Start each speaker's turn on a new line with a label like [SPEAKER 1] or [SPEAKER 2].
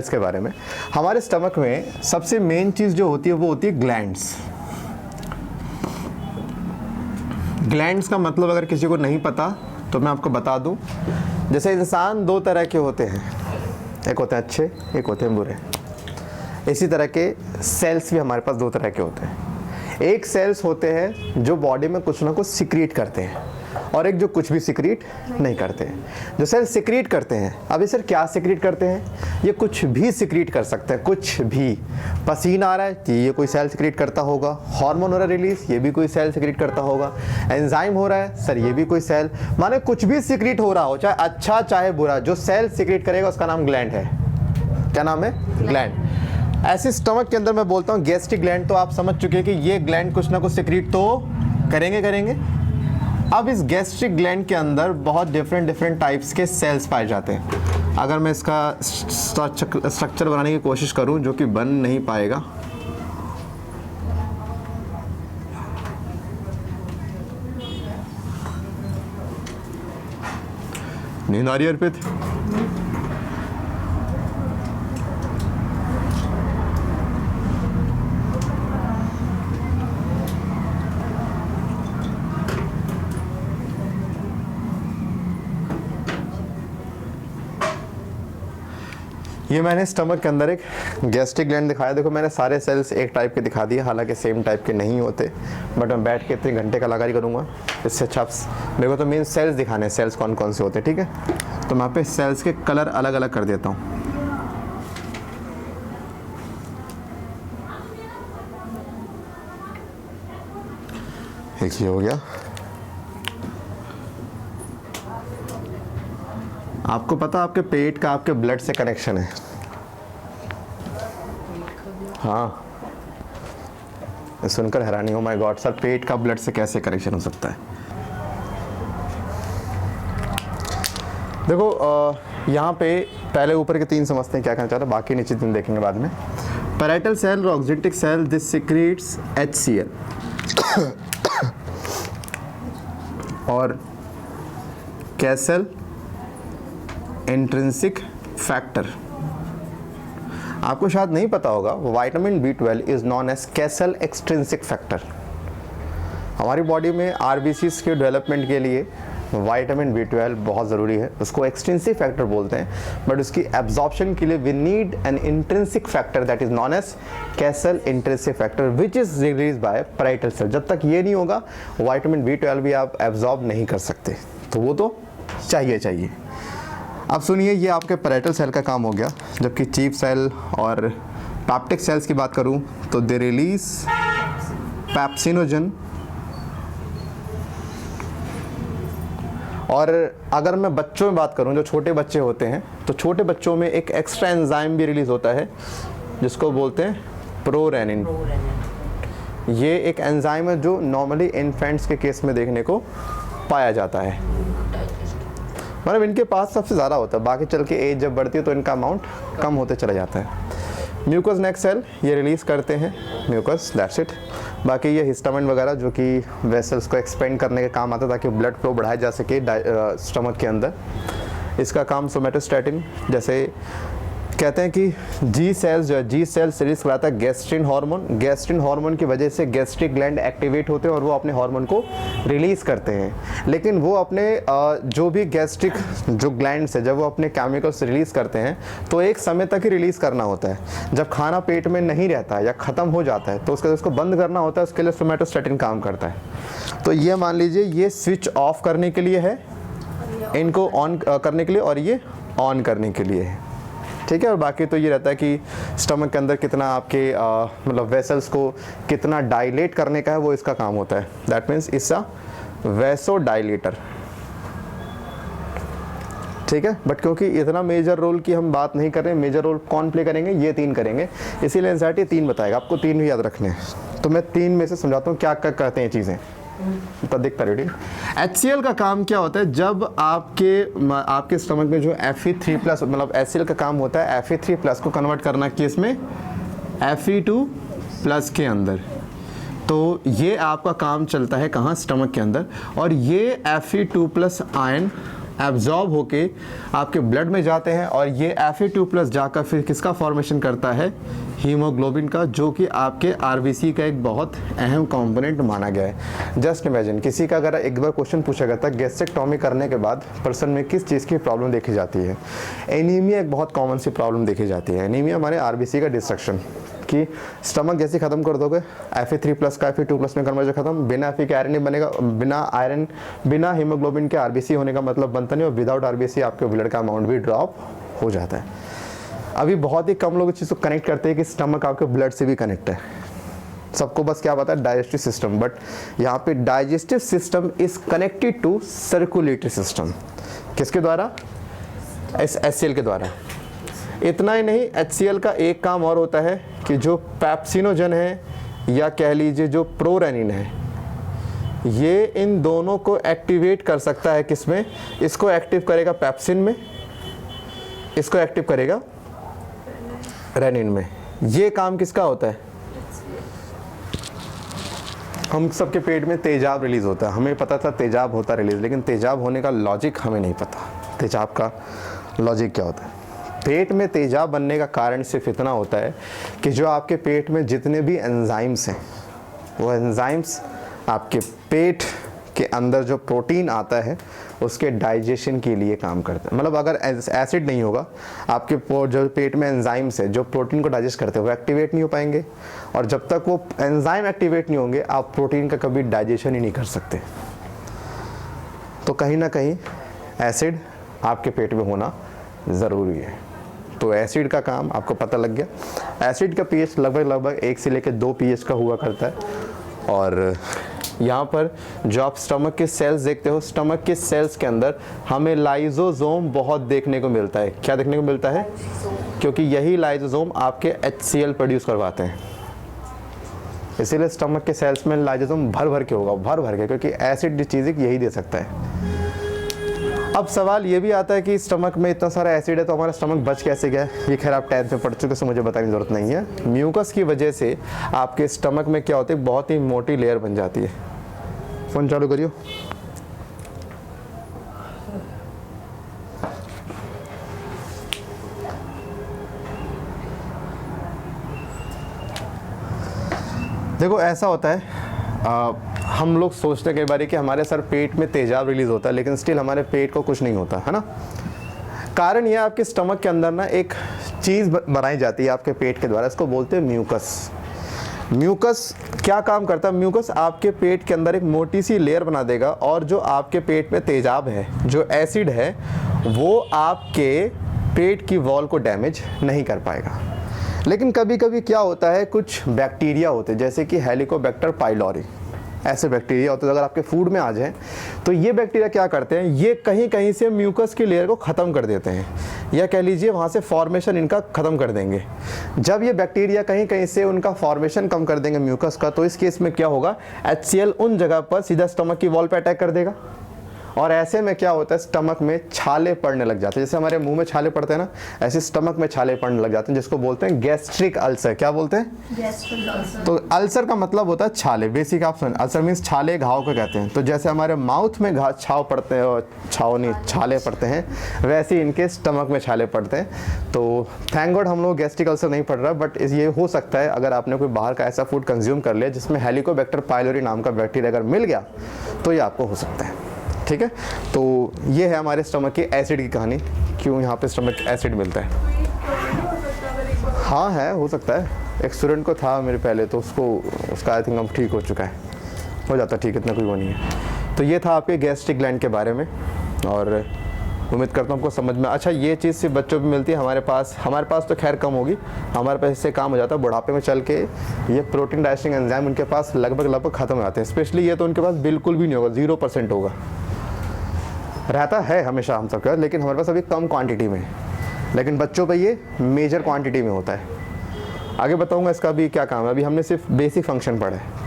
[SPEAKER 1] इसके बारे में, हमारे स्टमक में सबसे मेन चीज़ जो होती है वो होती है ग्लैंड्स। ग्लैंड्स का मतलब अगर किसी को नहीं पता तो मैं आपको बता दूं, जैसे इंसान दो तरह के होते हैं, एक होते हैं अच्छे, एक होते हैं बुरे। इसी तरह के सेल्स भी हमारे पास दो तरह के होते हैं। एक सेल्स होते हैं जो बॉडी में कुछ ना कुछ सिक्रीट करते हैं, और एक जो कुछ भी सिक्रीट नहीं करते हैं। जो सेल्स सिक्रीट करते हैं, अभी सर क्या सिक्रीट करते हैं? ये कुछ भी सिक्रीट कर सकते हैं, कुछ भी। पसीना आ रहा है तो ये कोई सेल सिक्रीट करता होगा, हार्मोन हो रहा है रिलीज, ये भी कोई सेल सिक्रीट करता होगा, एंजाइम हो रहा है सर, ये भी कोई सेल, माने कुछ भी सिक्रीट हो रहा हो, चाहे अच्छा चाहे बुरा, जो सेल सिक्रीट करेगा उसका नाम ग्लैंड है। क्या नाम है? ग्लैंड। ऐसे स्टमक के अंदर मैं बोलता हूँ गैस्ट्रिक ग्लैंड, तो आप समझ चुके हैं कि ये ग्लैंड कुछ ना कुछ सिक्रीट तो करेंगे। अब इस गैस्ट्रिक ग्लैंड के अंदर बहुत डिफरेंट टाइप्स के सेल्स पाए जाते हैं। अगर मैं इसका स्ट्रक्चर बनाने की कोशिश करूं, जो कि बन नहीं पाएगा, नींद आ रही है अर्पित? ये मैंने स्टमक के अंदर एक गैस्ट्रिक ग्लैंड दिखाया। देखो मैंने सारे सेल्स एक टाइप के दिखा दिए, हालांकि सेम टाइप के नहीं होते, बट मैं बैठ के इतने घंटे का लगारी करूँगा, इससे अच्छा मेरे को तो मेन सेल्स दिखाने हैं, सेल्स कौन कौन से होते हैं। ठीक है, तो मैं यहाँ पे सेल्स के कलर अलग अलग कर देता हूँ। एक ये हो गया। आपको पता आपके पेट का आपके ब्लड से कनेक्शन है? हाँ, सुनकर हैरानी हो, माय गॉड सर, पेट का ब्लड से कैसे कनेक्शन हो सकता है? देखो यहाँ पे पहले ऊपर के तीन समझते हैं क्या कहना चाहता है, बाकी नीचे तीन देखेंगे बाद में। पैराइटल सेल और oxyntic cell, this secretes HCl और कैसल इंट्रिंसिक फैक्टर। आपको शायद नहीं पता होगा, vitamin B12 is known as Castle extrinsic factor. हमारी बॉडी में RBCs के डेवलपमेंट के लिए विटामिन B12 बहुत ज़रूरी है, उसको एक्सट्रिंसिक फैक्टर बोलते हैं, बट उसकी एब्जॉर्प्शन के लिए we need an intrinsic factor that is known as Castle intrinsic factor which is release by parietal cell. जब तक ये नहीं होगा विटामिन B12 भी आप एब्जॉर्ब नहीं कर सकते, तो वो तो चाहिए। अब सुनिए, ये आपके पैराइटल सेल का काम हो गया। जबकि चीफ सेल और पैप्टिक सेल्स की बात करूं तो दे रिलीज पैप्सिनोजन, और अगर मैं बच्चों में बात करूं, जो छोटे बच्चे होते हैं, तो छोटे बच्चों में एक एक्स्ट्रा एंजाइम भी रिलीज होता है जिसको बोलते हैं प्रोरेनिन। ये एक एंजाइम है जो नॉर्मली इन्फेंट्स के केस में देखने को पाया जाता है, मतलब इनके पास सबसे ज़्यादा होता है, बाकी चल के एज जब बढ़ती है तो इनका अमाउंट कम होते चला जाता है। म्यूकस नेक सेल ये रिलीज़ करते हैं म्यूकस, दैट्स इट। बाकी ये हिस्टामिन वगैरह जो कि वेसल्स को एक्सपेंड करने के काम आता है ताकि ब्लड फ्लो बढ़ाया जा सके स्टमक के अंदर। इसका काम सोमेटोस्टैटिन, जैसे कहते हैं कि जी सेल्स जो है, जी सेल्स रिलीज कराता है गैस्ट्रिन हार्मोन। गैस्ट्रिन हार्मोन की वजह से गैस्ट्रिक ग्लैंड एक्टिवेट होते हैं और वो अपने हार्मोन को रिलीज़ करते हैं। लेकिन वो अपने जो भी गैस्ट्रिक जो ग्लैंड्स है, जब वो अपने केमिकल्स रिलीज़ करते हैं तो एक समय तक ही रिलीज़ करना होता है। जब खाना पेट में नहीं रहता है या ख़त्म हो जाता है तो उसको बंद करना होता है, उसके लिए सोमेटोस्टैटिन काम करता है। तो ये मान लीजिए ये स्विच ऑफ करने के लिए है, इनको ऑन करने के लिए, और ये ऑन करने के लिए है। ठीक है, और बाकी तो ये रहता है कि स्टमक के अंदर कितना आपके मतलब वेसल्स को कितना डायलेट करने का है, वो इसका काम होता है। That means it's a वेसो dilator. ठीक है, बट क्योंकि इतना मेजर रोल की हम बात नहीं कर रहे हैं, मेजर रोल कौन प्ले करेंगे, ये तीन करेंगे, इसीलिए एंजाइटी तीन बताएगा। आपको तीन भी याद रखने हैं, तो मैं तीन में से समझाता हूँ क्या क्या कहते हैं चीज़ें। तो देखता रीडिंग। HCl का काम क्या होता है, जब आपके स्टमक में जो Fe3+ मतलब HCl का काम होता है Fe3+ को कन्वर्ट करना किस में, Fe2+ के अंदर। तो ये आपका काम चलता है कहाँ, स्टमक के अंदर, और ये Fe2+ आयन एब्जॉर्ब होके आपके ब्लड में जाते हैं और ये Fa2+ जाकर फिर किसका फॉर्मेशन करता है, हीमोग्लोबिन का, जो कि आपके आरबीसी का एक बहुत अहम कंपोनेंट माना गया है। जस्ट इमेजिन, किसी का अगर एक बार क्वेश्चन पूछा गया था गैस्ट्रेक्टॉमी करने के बाद पर्सन में किस चीज़ की प्रॉब्लम देखी जाती है, एनीमिया एक बहुत कॉमन सी प्रॉब्लम देखी जाती है। एनीमिया हमारे आरबीसी का डिस्ट्रक्शन, कि स्टमक जैसे ख़त्म कर दोगे Fa3+ का Fa2+ में कन्वर्जन खत्म, बिना Fe के आयरन नहीं बनेगा, बिना हीमोग्लोबिन के आरबीसी होने का मतलब बनता नहीं, और विदाउट आरबीसी आपके ब्लड का अमाउंट भी ड्रॉप हो जाता है। अभी बहुत ही कम लोग इस चीज़ को कनेक्ट करते हैं कि स्टमक आपके ब्लड से भी कनेक्ट है। सबको बस क्या पता है, डाइजेस्टिव सिस्टम, बट यहाँ पे digestive system is connected to circulatory system. किसके द्वारा? HCl के द्वारा। इतना ही नहीं, HCl का एक काम और होता है कि जो पैप्सिनोजन है या कह लीजिए जो प्रोरेनिन है, ये इन दोनों को एक्टिवेट कर सकता है। किसमें? इसको एक्टिव करेगा पैप्सिन में, इसको एक्टिव करेगा रेनिन में। ये काम किसका होता है? हम सबके पेट में तेजाब रिलीज होता है, हमें पता था तेजाब होता रिलीज, लेकिन तेजाब होने का लॉजिक हमें नहीं पता। तेजाब का लॉजिक क्या होता है? पेट में तेजाब बनने का कारण सिर्फ इतना होता है कि जो आपके पेट में जितने भी एंजाइम्स हैं, वो एंजाइम्स आपके पेट के अंदर जो प्रोटीन आता है उसके डाइजेशन के लिए काम करते हैं। मतलब अगर एसिड नहीं होगा, आपके जो पेट में एंजाइम्स है जो प्रोटीन को डाइजेस्ट करते हैं वो एक्टिवेट नहीं हो पाएंगे, और जब तक वो एंजाइम एक्टिवेट नहीं होंगे आप प्रोटीन का कभी डाइजेशन ही नहीं कर सकते। तो कहीं ना कहीं एसिड आपके पेट में होना ज़रूरी है। तो एसिड का काम आपको पता लग गया। एसिड का pH लगभग 1 से लेकर 2 pH का हुआ करता है। और यहाँ पर जो आप स्टमक के सेल्स देखते हो, स्टमक के सेल्स के अंदर हमें लाइजोसोम बहुत देखने को मिलता है। क्या देखने को मिलता है? क्योंकि यही लाइजोसोम आपके HCl प्रोड्यूस करवाते हैं। इसीलिए स्टमक के सेल्स में लाइजोसोम भर भर के होगा, भर भर के, क्योंकि एसिड चीज़ यही दे सकता है। अब सवाल ये भी आता है कि स्टमक में इतना सारा एसिड है तो हमारा स्टमक बच कैसे गया? ये खैर आप 10th में पढ़ चुके तो मुझे बताने की ज़रूरत नहीं है। म्यूकस की वजह से आपके स्टमक में क्या होती है, बहुत ही मोटी लेयर बन जाती है। फ़ोन चालू करियो। देखो ऐसा होता है, हम लोग सोचते हैं कई बार कि हमारे सर पेट में तेजाब रिलीज होता है, लेकिन स्टिल हमारे पेट को कुछ नहीं होता है ना। कारण यह आपके स्टमक के अंदर ना एक चीज़ बनाई जाती है आपके पेट के द्वारा, इसको बोलते हैं म्यूकस। म्यूकस क्या काम करता है? म्यूकस आपके पेट के अंदर एक मोटी सी लेयर बना देगा, और जो आपके पेट में तेजाब है, जो एसिड है, वो आपके पेट की वॉल को डैमेज नहीं कर पाएगा। लेकिन कभी कभी क्या होता है, कुछ बैक्टीरिया होते हैं जैसे कि हेलिकोबैक्टर पाइलोरी, ऐसे बैक्टीरिया होते हैं अगर आपके फूड में आ जाए तो ये बैक्टीरिया क्या करते हैं, ये कहीं कहीं से म्यूकस की लेयर को ख़त्म कर देते हैं, या कह लीजिए वहाँ से फॉर्मेशन इनका ख़त्म कर देंगे। जब ये बैक्टीरिया कहीं कहीं से उनका फॉर्मेशन कम कर देंगे म्यूकस का, तो इस केस में क्या होगा, HCl उन जगह पर सीधा स्टमक की वॉल पर अटैक कर देगा, और ऐसे में क्या होता है, स्टमक में छाले पड़ने लग जाते हैं। जैसे हमारे मुंह में छाले पड़ते हैं ना, ऐसे स्टमक में छाले पड़ने लग जाते हैं, जिसको बोलते हैं गैस्ट्रिक अल्सर। क्या बोलते हैं? Gastric ulcer. तो अल्सर का मतलब होता है छाले। बेसिक आप सुन, अल्सर मीन्स छाले, घाव को कहते हैं। तो जैसे हमारे माउथ में छाव पड़ते हैं, और छाले पड़ते हैं, वैसे ही इनके स्टमक में छाले पड़ते हैं। तो थैंक गॉड हम लोग गैस्ट्रिक अल्सर नहीं पड़ रहा, बट ये हो सकता है अगर आपने कोई बाहर का ऐसा फूड कंज्यूम कर लिया जिसमें हेलिकोबैक्टर पाइलोरी नाम का बैक्टीरिया अगर मिल गया, तो ये आपको हो सकता है। ठीक है, तो ये है हमारे स्टमक की एसिड की कहानी, क्यों यहाँ पे स्टमक एसिड मिलता है। हाँ है, हो सकता है। एक स्टूडेंट को था मेरे पहले, तो उसका आई थिंक अब ठीक हो चुका है, हो जाता ठीक, इतना कोई वो नहीं है। तो ये था आपके गैस्ट्रिक ग्लैंड के बारे में, और उम्मीद करता हूँ आपको समझ में। अच्छा, ये चीज़ सिर्फ बच्चों भी मिलती है, हमारे पास तो खैर कम होगी, हमारे पास इससे काम हो जाता है। बुढ़ापे में चल के ये प्रोटीन डाइजेस्टिंग एंजाइम उनके पास लगभग ख़त्म हो जाते हैं। स्पेशली ये तो उनके पास बिल्कुल भी नहीं होगा, 0% होगा, रहता है हमेशा हम सबका, लेकिन हमारे पास अभी कम क्वांटिटी में। लेकिन बच्चों पे ये मेजर क्वांटिटी में होता है। आगे बताऊंगा इसका भी क्या काम है, अभी हमने सिर्फ बेसिक फंक्शन पढ़ा है।